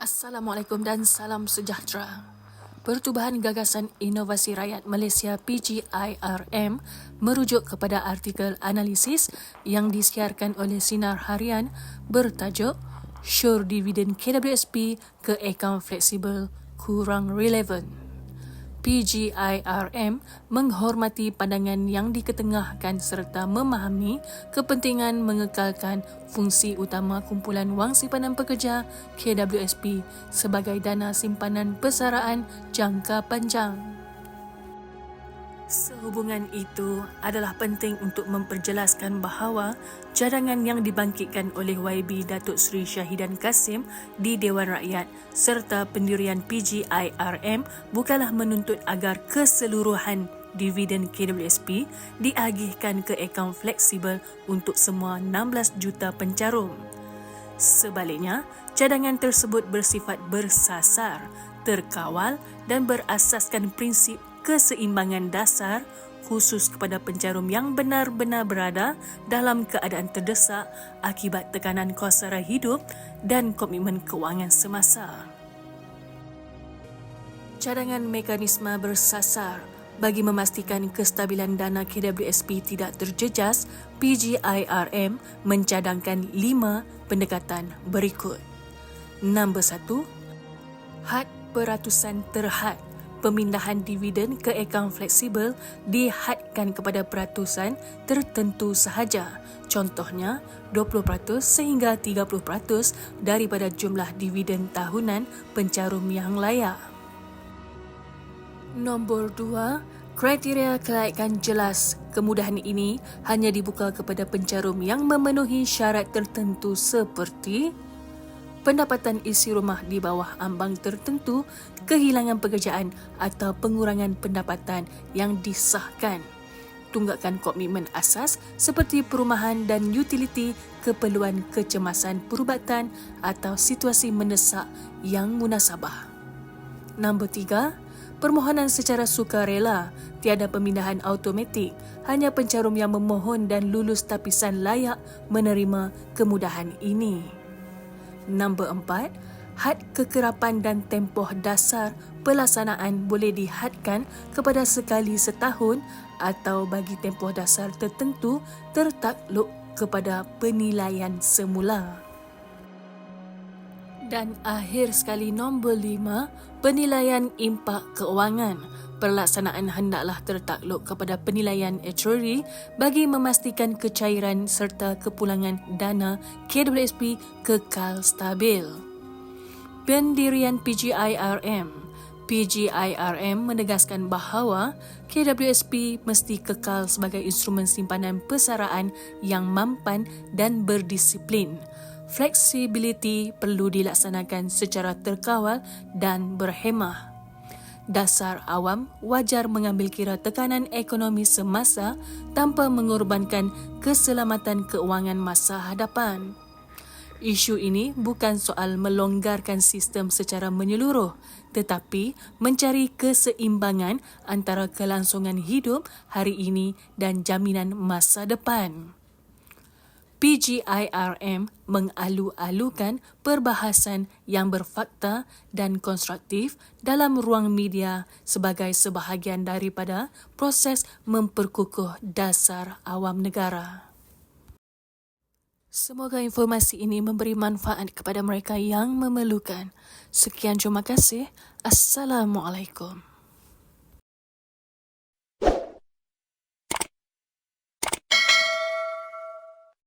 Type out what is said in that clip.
Assalamualaikum dan salam sejahtera. Pertubuhan Gagasan Inovasi Rakyat Malaysia PGIRM merujuk kepada artikel analisis yang disiarkan oleh Sinar Harian bertajuk Syur Dividen KWSP ke Akaun Fleksibel Kurang Relevan. PGIRM menghormati pandangan yang diketengahkan serta memahami kepentingan mengekalkan fungsi utama kumpulan wang simpanan pekerja KWSP sebagai dana simpanan persaraan jangka panjang. Sehubungan itu adalah penting untuk memperjelaskan bahawa cadangan yang dibangkitkan oleh YB Datuk Seri Syahidan Kasim di Dewan Rakyat serta pendirian PGIRM bukanlah menuntut agar keseluruhan dividen KWSP diagihkan ke akaun fleksibel untuk semua 16 juta pencarum. Sebaliknya, cadangan tersebut bersifat bersasar, terkawal dan berasaskan prinsip keseimbangan dasar khusus kepada pencarum yang benar-benar berada dalam keadaan terdesak akibat tekanan kos sara hidup dan komitmen kewangan semasa. Cadangan mekanisme bersasar bagi memastikan kestabilan dana KWSP tidak terjejas, PGIRM mencadangkan 5 pendekatan berikut. Nombor 1, had peratusan terhad. Pemindahan dividen ke akaun fleksibel dihadkan kepada peratusan tertentu sahaja. Contohnya, 20% sehingga 30% daripada jumlah dividen tahunan pencarum yang layak. Nombor 2, kriteria kelaikan jelas. Kemudahan ini hanya dibuka kepada pencarum yang memenuhi syarat tertentu seperti pendapatan isi rumah di bawah ambang tertentu, kehilangan pekerjaan atau pengurangan pendapatan yang disahkan, tunggakan komitmen asas seperti perumahan dan utiliti, keperluan kecemasan perubatan atau situasi mendesak yang munasabah. Nombor 3, permohonan secara sukarela, tiada pemindahan automatik, hanya pencarum yang memohon dan lulus tapisan layak menerima kemudahan ini. Nombor 4, had kekerapan dan tempoh dasar pelaksanaan boleh dihadkan kepada sekali setahun atau bagi tempoh dasar tertentu tertakluk kepada penilaian semula. Dan akhir sekali nombor 5, penilaian impak keuangan. Pelaksanaan hendaklah tertakluk kepada penilaian actuary bagi memastikan kecairan serta kepulangan dana KWSP kekal stabil. Pendirian PGIRM menegaskan bahawa KWSP mesti kekal sebagai instrumen simpanan persaraan yang mampan dan berdisiplin. Fleksibiliti perlu dilaksanakan secara terkawal dan berhemah. Dasar awam wajar mengambil kira tekanan ekonomi semasa tanpa mengorbankan keselamatan keuangan masa hadapan. Isu ini bukan soal melonggarkan sistem secara menyeluruh, tetapi mencari keseimbangan antara kelangsungan hidup hari ini dan jaminan masa depan. PGIRM mengalu-alukan perbahasan yang berfakta dan konstruktif dalam ruang media sebagai sebahagian daripada proses memperkukuh dasar awam negara. Semoga informasi ini memberi manfaat kepada mereka yang memerlukan. Sekian, terima kasih. Assalamualaikum.